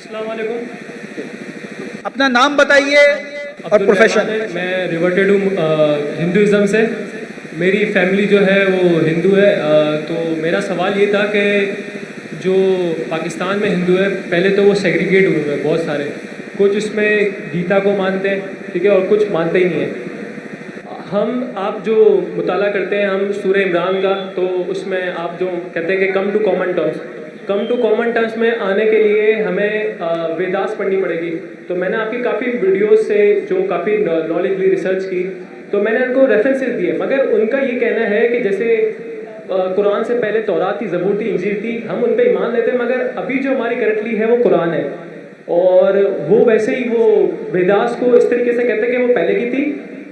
अस्सलाम वालेकुम। अपना नाम बताइए और प्रोफेशन। मैं रिवर्टेड हूँ हिंदुज़म से। मेरी फैमिली जो है वो हिंदू है। तो मेरा सवाल ये था कि जो पाकिस्तान में हिंदू है, पहले तो वो सेग्रीगेट हुए हैं बहुत सारे। कुछ उसमें गीता को मानते हैं, ठीक है, और कुछ मानते ही नहीं हैं। आप जो मुताला करते हैं हम सूरह इमरान का, तो उसमें आप जो कहते हैं कि कम टू कॉमन टर्म्स में आने के लिए हमें वेदास पढ़नी पड़ेगी। तो मैंने आपकी काफ़ी वीडियोस से जो काफ़ी नॉलेजली रिसर्च की, तो मैंने उनको रेफरेंसेस दिए, मगर उनका ये कहना है कि जैसे कुरान से पहले तौरात थी, ज़बूर थी, इंजील थी, हम उन पर ईमान लेते हैं, मगर अभी जो हमारी करंटली है वो कुरान है। और वो वैसे ही वो वेदास को इस तरीके से कहते हैं कि वो पहले की थी।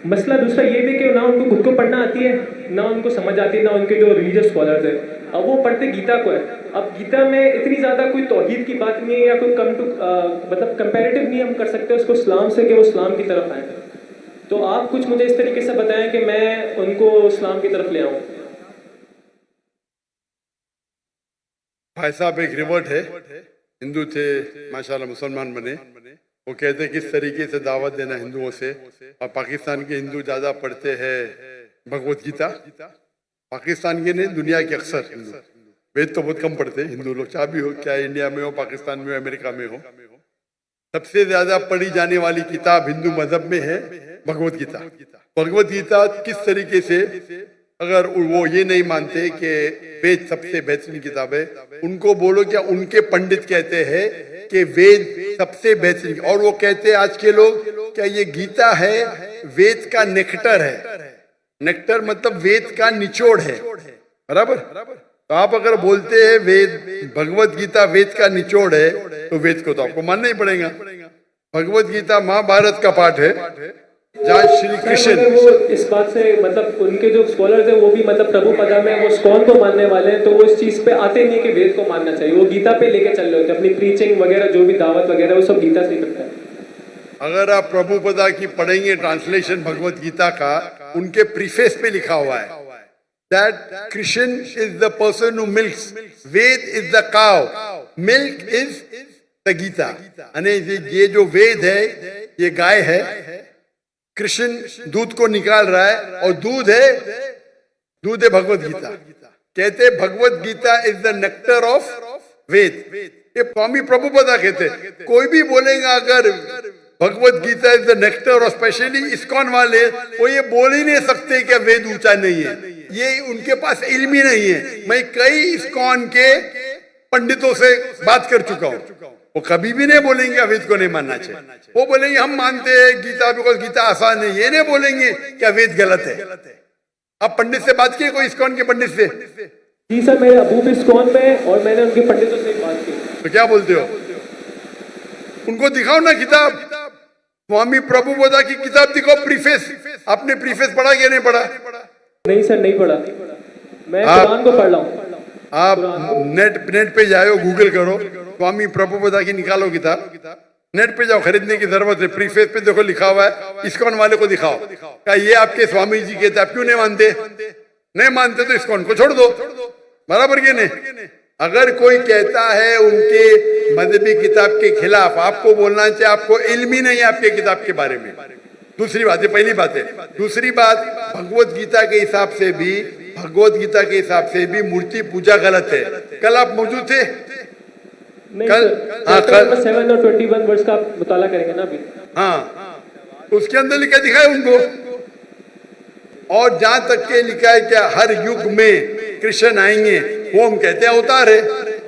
मसला दूसरा ये भी कि ना उनको खुद को पढ़ना आती है, ना उनको समझ आती है, ना उनके जो रिलीजियस स्कॉलर्स हैं। अब वो पढ़ते गीता को है। अब गीता में इतनी ज़्यादा कोई तौहीद की बात नहीं है, या कोई मतलब कंपैरेटिव नहीं हम कर सकते उसको इस्लाम से कि वो इस्लाम की तरफ आए। तो आप कुछ मुझे इस तरीके से बताएं कि मैं उनको इस्लाम की तरफ ले आऊँ। भाई साहब एक रिवर्ट है, हिंदू थे, माशाल्लाह मुसलमान बने। वो कहते हैं किस तरीके से दावत देना हिंदुओं से। और पाकिस्तान के हिंदू ज्यादा पढ़ते हैं भगवत गीता। पाकिस्तान के नहीं, दुनिया के अक्सर हिंदू वेद तो बहुत कम पढ़ते हिंदू लोग, चाहे भी हो, क्या इंडिया में हो, पाकिस्तान में हो, अमेरिका में हो। सबसे ज्यादा पढ़ी जाने वाली किताब हिंदू मजहब में है भगवत गीता। भगवत गीता किस तरीके से, अगर वो ये नहीं मानते कि वेद सबसे बेहतरीन किताब है, उनको बोलो क्या उनके पंडित कहते हैं कि वेद सबसे बेहतरीन, और वो कहते हैं आज के लोग क्या ये गीता है वेद का नेक्टर है। नेक्टर मतलब वेद का निचोड़ है, बराबर। तो आप अगर बोलते हैं वेद भगवत गीता वेद का निचोड़ है, तो वेद को तो आपको मानना ही पड़ेगा। भगवत गीता महाभारत का पाठ है, जहाँ श्री कृष्ण वो इस बात से मतलब उनके जो स्कॉलर्स हैं वो भी मतलब प्रभुपदा में वो स्कॉन को मानने वाले हैं, तो वो इस चीज पे आते नहीं कि वेद को मानना चाहिए। वो गीता पे लेके चल रहे होते हैं अपनी प्रीचिंग वगैरह, जो भी दावत वगैरह वो सब गीता से ही करता है। अगर आप प्रभुपदा की पढ़ेंगे ट्रांसलेशन भगवत गीता का, उनके प्रीफेस पे लिखा हुआ है that Krishna is the person who milks, Veda is the cow, milk is the Gita. यानी ये जो वेद है ये गाय है, कृष्ण दूध को निकाल रहा है, और दूध है भगवत गीता। कहते Bhagavad Gita is the nectar of Veda. ये स्वामी प्रभुपदा कहते। कोई भी बोलेगा अगर Bhagavad Gita is the nectar, और स्पेशली इस्कॉन वाले, वो ये बोल ही नहीं सकते कि वेद ऊंचा नहीं है। ये उनके पास इल्म ही नहीं है। मैं कई इस्कॉन के पंडितों से बात कर चुका हूँ, वो कभी भी नहीं बोलेंगे वेद को नहीं मानना चाहिए। वो बोलेंगे हम मानते हैं गीता, बिकॉज गीता आसान है। ये नहीं बोलेंगे क्या वेद गलत है। आप पंडित से बात किए, कोई इस्कॉन के पंडित से? जी सर, मेरे अबू भी इस्कॉन में, और मैंने उनके पंडितों से बात की। तो क्या बोलते हो? उनको दिखाओ ना किताब, स्वामी प्रभुपदा की किताब दिखाओ, प्रीफेस। आपने प्रीफेस पढ़ा या नहीं पढ़ा? नहीं सर, नहीं पढ़ा। मैं कुरान को पढ़ रहा हूँ। आप नेट पे जाओ, गूगल करो, स्वामी प्रभुपदा की निकालो किताब, नेट पे जाओ, खरीदने की जरूरत है। प्रीफेस पे देखो लिखा हुआ है, इस्कॉन वाले को दिखाओ क्या ये आपके स्वामी जी कहते, आप क्यों नहीं मानते? नहीं मानते तो इस्कॉन को छोड़ दो, बराबर के नहीं। अगर कोई कहता है उनके मजहबी किताब के खिलाफ, आपको बोलना चाहिए आपको इल्म ही नहीं है आपके किताब के बारे में। दूसरी बात, ये पहली बात है। दूसरी बात, भगवत गीता के हिसाब से भी मूर्ति पूजा गलत है। कल आप मौजूद थे? कल 7 और 21 वर्ष का मुताला करेंगे ना अभी। हाँ, उसके अंदर लिखा दिखाए उनको। और जहां तक के लिखा है क्या हर युग में कृष्ण आएंगे, वो हम कहते हैं अवतार है,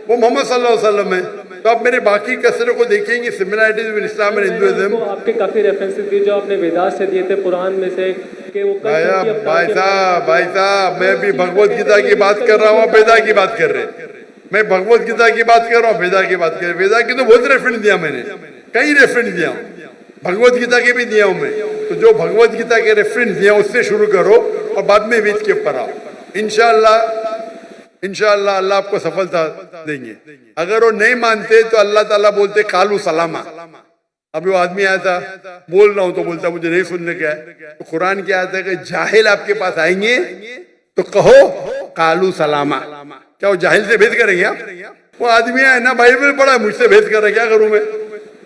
वो मोहम्मद सल्लल्लाहु अलैहि वसल्लम है। तो आप मेरे बाकी कसरों को देखेंगे, similarities with Islam and Hinduism. आपके काफी रेफरेंसेस दिए जो आपने वेदास से दिए थे, कुरान में से, कि वो भाई साहब मैं भी भगवत गीता की बात कर रहा हूँ, वेदा की बात कर रहे हैं। मैं भगवत गीता की बात कर रहा हूँ, वेदा की बात कर रहे। वेदा की तो बहुत रेफरेंस दिया मैंने, कई रेफरेंस दिया हूँ, भगवत गीता के भी दिया हूँ मैं। तो जो भगवत गीता के रेफरेंस दिया उससे शुरू करो और बाद में वेद के ऊपर आओ। इंशाअल्लाह अल्लाह आपको सफलता देंगे। अगर वो नहीं मानते तो अल्लाह ताला बोलते कालू सलामा। अभी वो आदमी आया था, बोल रहा हूं तो बोलता मुझे नहीं सुनने का है। तो कुरान क्या आता है कि जाहिल आपके पास आएंगे तो कहो कालू सलामा। क्या वो जाहिल से भेद करेंगे आप? वो आदमी है ना, बाइबल पढ़ा है, मुझसे भेद कर रहा है, क्या करूं मैं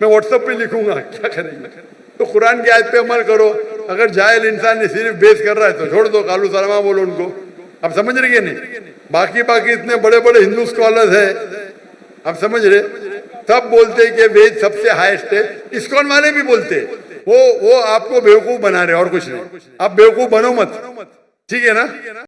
व्हाट्सएप पे लिखूंगा, क्या करेंगे? तो कुरान की आयत पे अमल करो। अगर जाहिल इंसान ने सिर्फ बेस कर रहा है तो छोड़ दो, कालू सलामा बोलो उनको। आप समझ रहे नहीं? बाकी इतने बड़े बड़े हिंदू स्कॉलर्स है, आप समझ रहे, सब बोलते कि वेद सबसे हाईएस्ट है। इस्कॉन वाले भी बोलते, वो आपको बेवकूफ बना रहे और कुछ नहीं। आप बेवकूफ बनो मत, ठीक है ना?